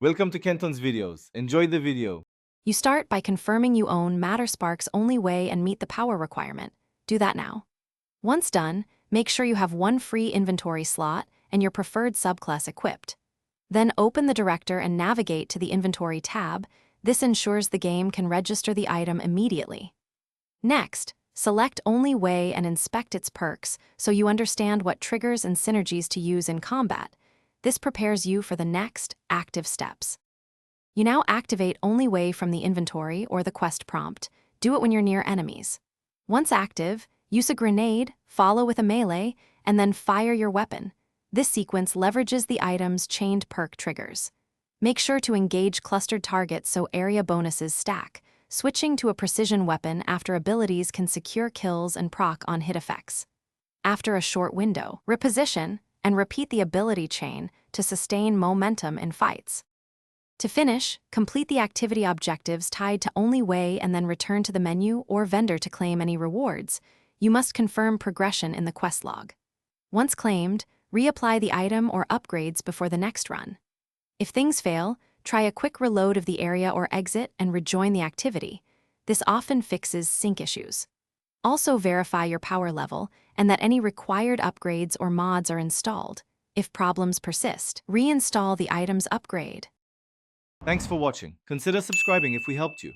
Welcome to Kenton's videos. Enjoy the video. You start by confirming you own Matterspark's only way and meet the power requirement. Do that now. Once done, make sure you have one free inventory slot and your preferred subclass equipped. Then open the director and navigate to the Inventory tab. This ensures the game can register the item immediately. Next, select Only Way and inspect its perks so you understand what triggers and synergies to use in combat. This prepares you for the next, active steps. You now activate Only Way from the inventory or the quest prompt. Do it when you're near enemies. Once active, use a grenade, follow with a melee, and then fire your weapon. This sequence leverages the item's chained perk triggers. Make sure to engage clustered targets so area bonuses stack. Switching to a precision weapon after abilities can secure kills and proc on hit effects. After a short window, reposition and repeat the ability chain to sustain momentum in fights. To finish, complete the activity objectives tied to Only Way and then return to the menu or vendor to claim any rewards. You must confirm progression in the quest log. Once claimed, reapply the item or upgrades before the next run. If things fail, try a quick reload of the area or exit and rejoin the activity. This often fixes sync issues. Also verify your power level and that any required upgrades or mods are installed. If problems persist, reinstall the item's upgrade. Thanks for watching. Consider subscribing if we helped you.